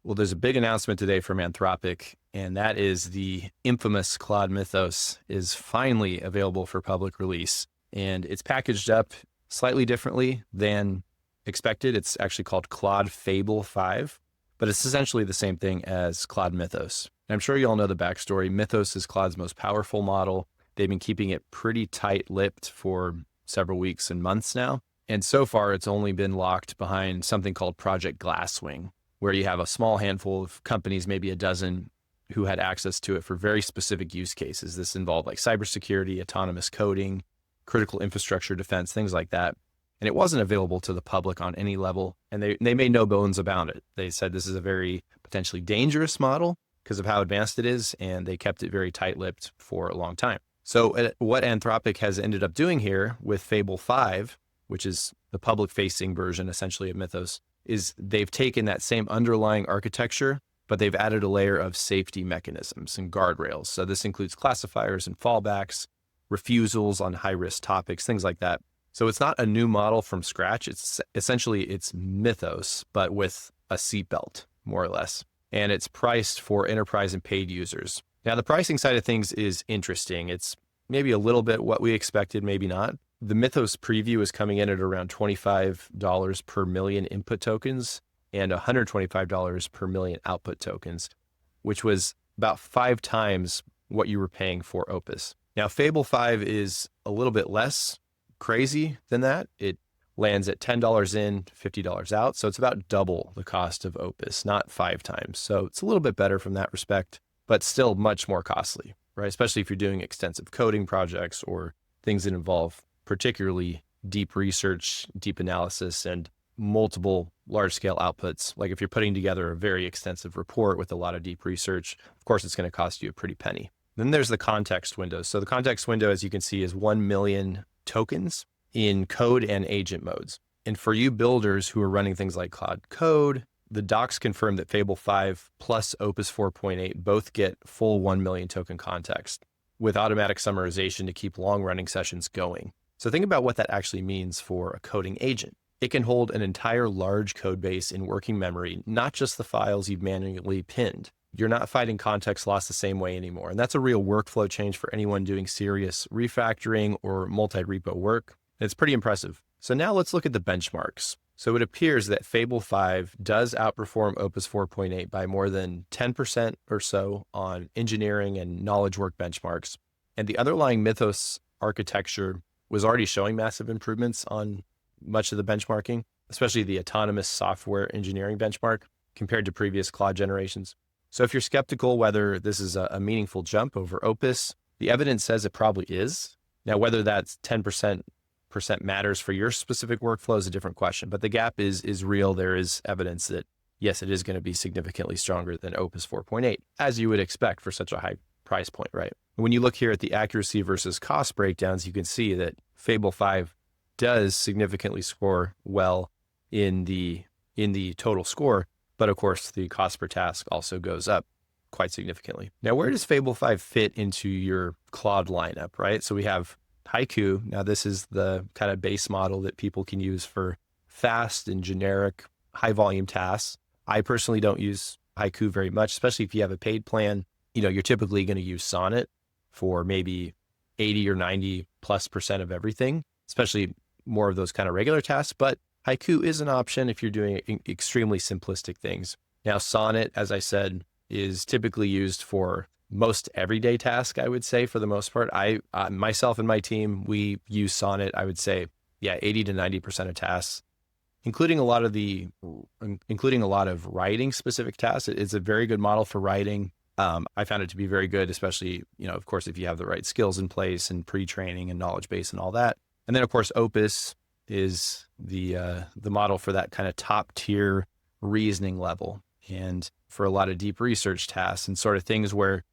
Well, there's a big announcement today from Anthropic, and that is the infamous Claude Mythos is finally available for public release. And it's packaged up slightly differently than expected. It's actually called Claude Fable 5, but it's essentially the same thing as Claude Mythos. And I'm sure you all know the backstory. Mythos is Claude's most powerful model. They've been keeping it pretty tight-lipped for several weeks and months now. And so far, it's only been locked behind something called Project Glasswing, where you have a small handful of companies, maybe a dozen, who had access to it for very specific use cases. This involved like cybersecurity, autonomous coding, critical infrastructure defense, things like that. And it wasn't available to the public on any level. And they made no bones about it. They said this is a very potentially dangerous model because of how advanced it is. And they kept it very tight-lipped for a long time. So what Anthropic has ended up doing here with Fable 5, which is the public-facing version essentially of Mythos, is they've taken that same underlying architecture, but they've added a layer of safety mechanisms and guardrails. So this includes classifiers and fallbacks, refusals on high-risk topics, things like that. So it's not a new model from scratch. It's Mythos, but with a seatbelt, more or less. And it's priced for enterprise and paid users. Now, the pricing side of things is interesting. It's maybe a little bit what we expected, maybe not. The Mythos preview is coming in at around $25 per million input tokens and $125 per million output tokens, which was about 5 times what you were paying for Opus. Now, Fable 5 is a little bit less crazy than that. It lands at $10 in, $50 out. So it's about double the cost of Opus, not 5 times. So it's a little bit better from that respect, but still much more costly, right? Especially if you're doing extensive coding projects or things that involve particularly deep research, deep analysis, and multiple large-scale outputs. Like if you're putting together a very extensive report with a lot of deep research, of course, it's going to cost you a pretty penny. Then there's the context window. So the context window, as you can see, is 1 million tokens in code and agent modes. And for you builders who are running things like Cloud Code, the docs confirm that Fable 5 plus Opus 4.8 both get full 1 million token context with automatic summarization to keep long-running sessions going. So think about what that actually means for a coding agent. It can hold an entire large code base in working memory, not just the files you've manually pinned. You're not fighting context loss the same way anymore. And that's a real workflow change for anyone doing serious refactoring or multi-repo work. It's pretty impressive. So now let's look at the benchmarks. So it appears that Fable 5 does outperform Opus 4.8 by more than 10% or so on engineering and knowledge work benchmarks. And the underlying Mythos architecture was already showing massive improvements on much of the benchmarking, especially the autonomous software engineering benchmark compared to previous Claude generations. So if you're skeptical whether this is a meaningful jump over Opus, the evidence says it probably is. Now, whether that's 10% matters for your specific workflow is a different question, but the gap is real. There is evidence that, yes, it is going to be significantly stronger than Opus 4.8, as you would expect for such a high price point, right? When you look here at the accuracy versus cost breakdowns, you can see that Fable 5 does significantly score well in the total score, but of course the cost per task also goes up quite significantly. Now, where does Fable 5 fit into your Claude lineup, right? So we have Haiku. Now, this is the kind of base model that people can use for fast and generic high volume tasks. I personally don't use Haiku very much, especially if you have a paid plan. You're typically going to use Sonnet for maybe 80 or 90+% of everything, especially more of those kind of regular tasks. But Haiku is an option if you're doing extremely simplistic things. Now, Sonnet, as I said, is typically used for most everyday tasks, I would say, for the most part. Myself and my team, we use Sonnet, I would say, 80 to 90% of tasks, including a lot of writing specific tasks. It's a very good model for writing. I found it to be very good, especially, of course, if you have the right skills in place and pre-training and knowledge base and all that. And then, of course, Opus is the model for that kind of top tier reasoning level. And for a lot of deep research tasks and sort of things where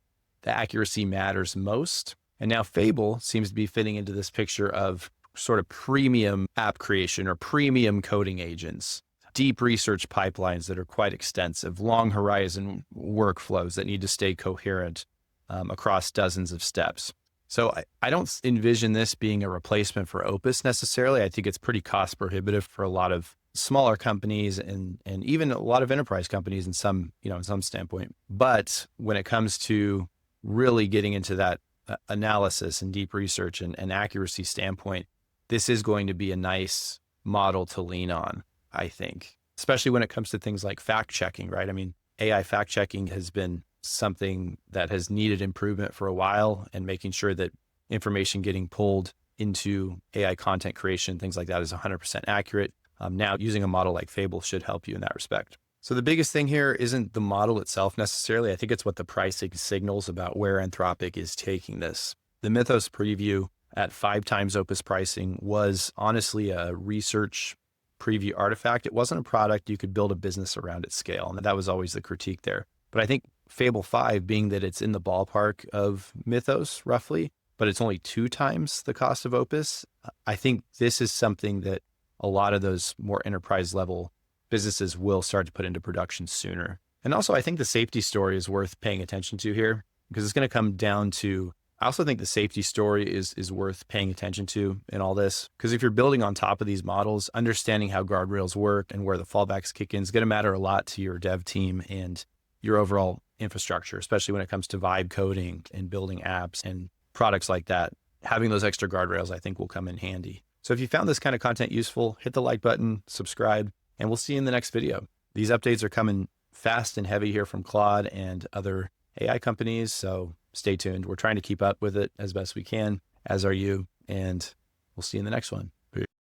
the accuracy matters most. And now Fable seems to be fitting into this picture of sort of premium app creation or premium coding agents, deep research pipelines that are quite extensive, long horizon workflows that need to stay coherent across dozens of steps. So I don't envision this being a replacement for Opus necessarily. I think it's pretty cost prohibitive for a lot of smaller companies and even a lot of enterprise companies in some, in some standpoint. But when it comes to really getting into that analysis and deep research and accuracy standpoint, this is going to be a nice model to lean on, I think, especially when it comes to things like fact checking, right? I mean, AI fact checking has been something that has needed improvement for a while, and making sure that information getting pulled into AI content creation, things like that, is 100% accurate. Now, using a model like Fable should help you in that respect. So the biggest thing here isn't the model itself necessarily. I think it's what the pricing signals about where Anthropic is taking this. The Mythos preview at 5 times Opus pricing was honestly a research preview artifact. It wasn't a product you could build a business around at scale. And that was always the critique there. But I think Fable 5, being that it's in the ballpark of Mythos roughly, but it's only 2 times the cost of Opus, I think this is something that a lot of those more enterprise level businesses will start to put into production sooner. And also, I think the safety story is worth paying attention to here, because it's going to come down to, I also think the safety story is worth paying attention to in all this, because if you're building on top of these models, understanding how guardrails work and where the fallbacks kick in is going to matter a lot to your dev team and your overall infrastructure, especially when it comes to vibe coding and building apps and products like that. Having those extra guardrails, I think, will come in handy. So if you found this kind of content useful, hit the like button, subscribe, and we'll see you in the next video. These updates are coming fast and heavy here from Claude and other AI companies, so stay tuned. We're trying to keep up with it as best we can, as are you, and we'll see you in the next one.